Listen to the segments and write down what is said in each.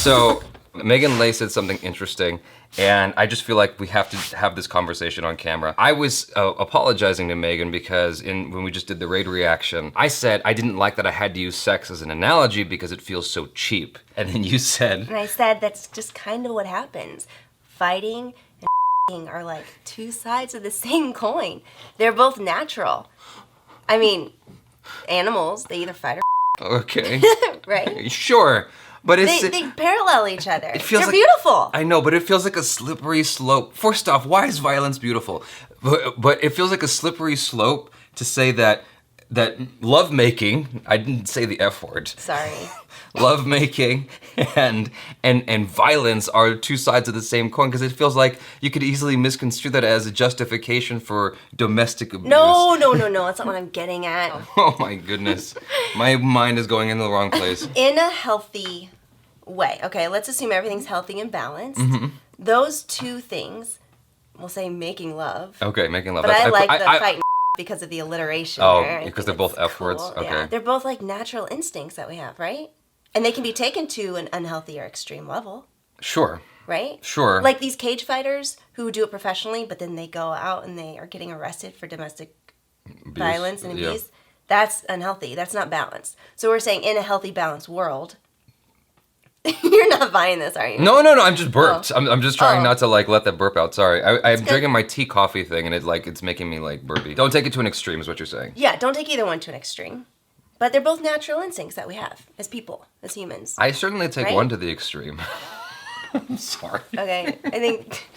So Megan Leigh said something interesting, and I just feel like we have to have this conversation on camera. I was apologizing to Megan because when we just did the raid reaction, I said I didn't like that I had to use sex as an analogy because it feels so cheap. And then you said... And I said that's just kind of what happens. Fighting and are like two sides of the same coin. They're both natural. I mean, animals, they either fight or Okay. right? Sure. But they parallel each other. They're like, beautiful. I know, but it feels like a slippery slope. First off, why is violence beautiful? But it feels like a slippery slope to say that lovemaking, I didn't say the F word. Sorry. Lovemaking and violence are two sides of the same coin, because it feels like you could easily misconstrue that as a justification for domestic abuse. No. That's not what I'm getting at. Oh my goodness. My mind is going in the wrong place. In a healthy way. Okay, let's assume everything's healthy and balanced. Mm-hmm. Those two things, we'll say making love. Okay, making love. But I like the fight because of the alliteration. Oh, there. because they're both F words? Cool. Okay. Yeah, they're both like natural instincts that we have, right? And they can be taken to an unhealthy or extreme level. Sure. Right? Sure. Like these cage fighters who do it professionally, but then they go out and they are getting arrested for domestic violence and abuse. Yeah. That's unhealthy. That's not balanced. So we're saying in a healthy, balanced world, you're not buying this, are you? No, I'm just burped. Oh. I'm just trying not to like let that burp out. Sorry. I'm drinking my tea coffee thing and it's making me like burpy. Don't take it to an extreme is what you're saying. Yeah, don't take either one to an extreme. But they're both natural instincts that we have as people, as humans. I certainly take right? one to the extreme. I'm sorry. Okay, I think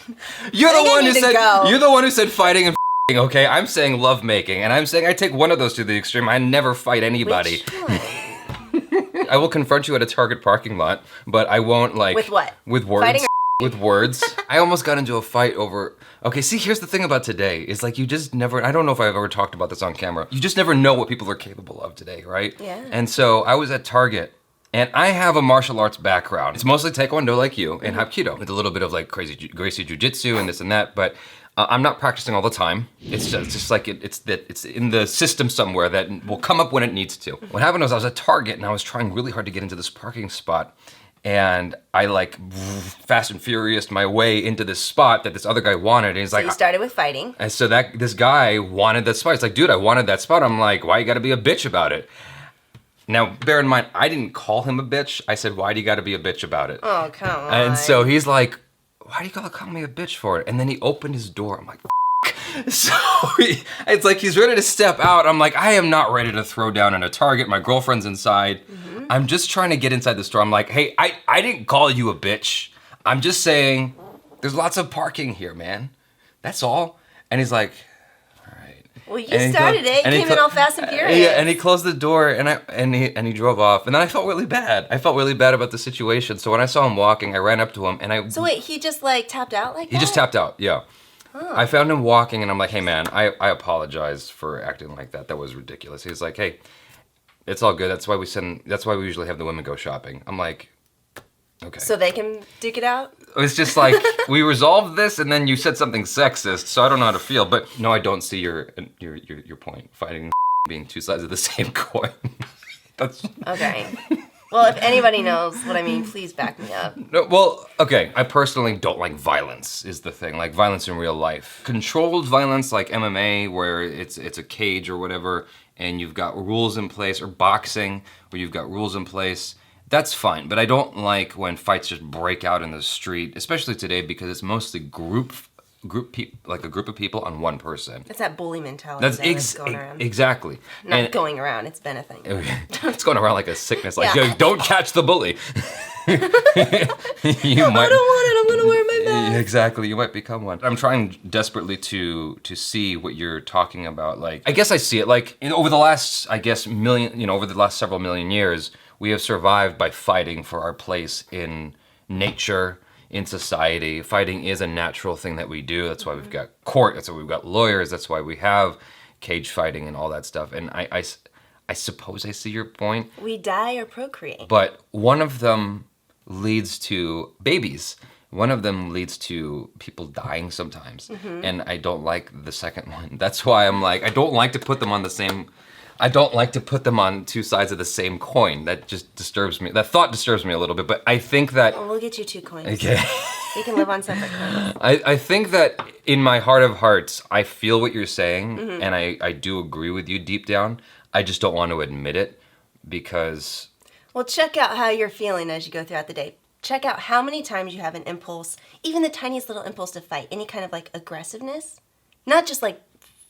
you're the one who said fighting and f***ing, okay? I'm saying lovemaking, and I'm saying I take one of those to the extreme. I never fight anybody. Which one? I will confront you at a Target parking lot, but I won't like... With what? With words. Fighting with words. I almost got into a fight over... Okay, see, here's the thing about today. Is like you just never... I don't know if I've ever talked about this on camera. You just never know what people are capable of today, right? Yeah. And so I was at Target, and I have a martial arts background. It's mostly Taekwondo like you, and Hapkido, with a little bit of like crazy Gracie Jiu-Jitsu and this and that, but I'm not practicing all the time. It's just like it's in the system somewhere that will come up when it needs to. What happened was I was at Target and I was trying really hard to get into this parking spot, and I like fast and furious my way into this spot that this other guy wanted. And he's like, you started with fighting. And so this guy wanted that spot. He's like, dude, I wanted that spot. I'm like, why you gotta be a bitch about it? Now, bear in mind, I didn't call him a bitch. I said, why do you gotta be a bitch about it? Oh, come on. And so he's like, why do you gotta call me a bitch for it? And then he opened his door. I'm like, f***. So it's like he's ready to step out. I'm like, I am not ready to throw down in a Target. My girlfriend's inside. Mm-hmm. I'm just trying to get inside the store. I'm like, hey, I didn't call you a bitch. I'm just saying there's lots of parking here, man. That's all. And he's like, well, you started it. You came in all fast and furious. Yeah, and he closed the door, and he drove off. And then I felt really bad. I felt really bad about the situation. So when I saw him walking, I ran up to him, and I... So wait, he just like tapped out like that? He just tapped out, yeah. Huh. I found him walking, and I'm like, hey, man, I apologize for acting like that. That was ridiculous. He's like, hey, it's all good. That's why we usually have the women go shopping. I'm like... Okay. So they can duke it out? It's just like, we resolved this, and then you said something sexist, so I don't know how to feel. But no, I don't see your point. Fighting and being two sides of the same coin. That's... Okay. Well, if anybody knows what I mean, please back me up. No, well, okay, I personally don't like violence, is the thing. Like violence in real life. Controlled violence like MMA, where it's a cage or whatever, and you've got rules in place, or boxing, where you've got rules in place. That's fine, but I don't like when fights just break out in the street, especially today because it's mostly a group of people on one person. It's that bully mentality that's going around. Exactly. Not going around, it's been a thing. It's going around like a sickness, like, yo, don't catch the bully. I don't want it, I'm gonna wear my mask. Exactly, you might become one. I'm trying desperately to see what you're talking about. Like, I guess I see it like over the last, over the last several million years, we have survived by fighting for our place in nature, in society. Fighting is a natural thing that we do. That's why we've got court, that's why we've got lawyers, that's why we have cage fighting and all that stuff. And I suppose I see your point. We die or procreate. But one of them leads to babies. One of them leads to people dying sometimes. Mm-hmm. And I don't like the second one. That's why I'm like, I don't like to put them on the same... I don't like to put them on two sides of the same coin. That just disturbs me. That thought disturbs me a little bit, but I think that... Well, we'll get you 2 coins. Okay. You can live on separate coins. I think that in my heart of hearts, I feel what you're saying, and I do agree with you deep down. I just don't want to admit it because... Well, check out how you're feeling as you go throughout the day. Check out how many times you have an impulse, even the tiniest little impulse to fight, any kind of like aggressiveness. Not just like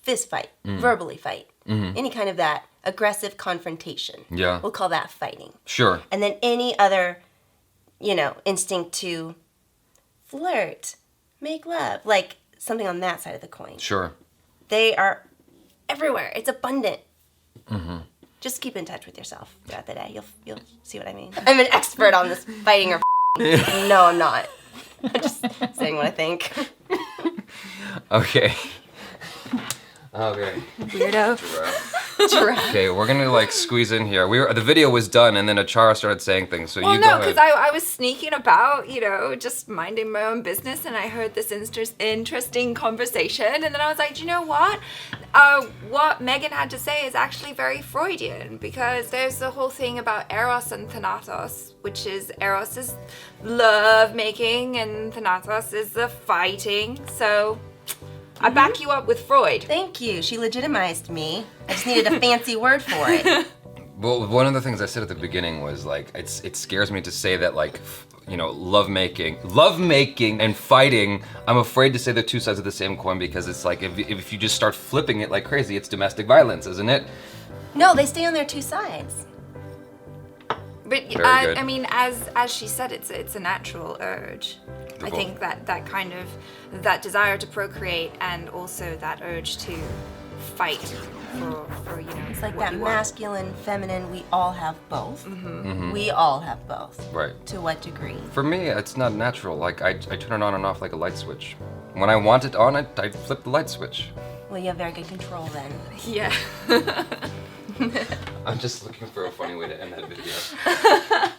fist fight, verbally fight. Any kind of that aggressive confrontation. Yeah. We'll call that fighting. Sure. And then any other, instinct to flirt, make love, like something on that side of the coin. Sure. They are everywhere. It's abundant. Just keep in touch with yourself throughout the day. You'll see what I mean. I'm an expert on this fighting or No, I'm not. I'm just saying what I think. Okay. Okay. Weirdo. Giraffe. Okay, we're gonna like squeeze in here. The video was done, and then Achara started saying things. So Well, you no, go ahead. because I was sneaking about, just minding my own business, and I heard this interesting conversation, and then I was like, do you know what? What Megan had to say is actually very Freudian, because there's the whole thing about Eros and Thanatos, which is Eros is love making, and Thanatos is the fighting. So I back you up with Freud. Thank you. She legitimized me. I just needed a fancy word for it. Well, one of the things I said at the beginning was like, it scares me to say that like, love making and fighting. I'm afraid to say they're two sides of the same coin because it's like if you just start flipping it like crazy, it's domestic violence, isn't it? No, they stay on their 2 sides. But Very good. I mean, as she said, it's a natural urge. I think that kind of that desire to procreate and also that urge to fight for It's like what that you want. masculine, feminine, we all have both. We all have both. Right. To what degree? For me, it's not natural. Like I turn it on and off like a light switch. When I want it on, I flip the light switch. Well, you have very good control then. Yeah. I'm just looking for a funny way to end that video.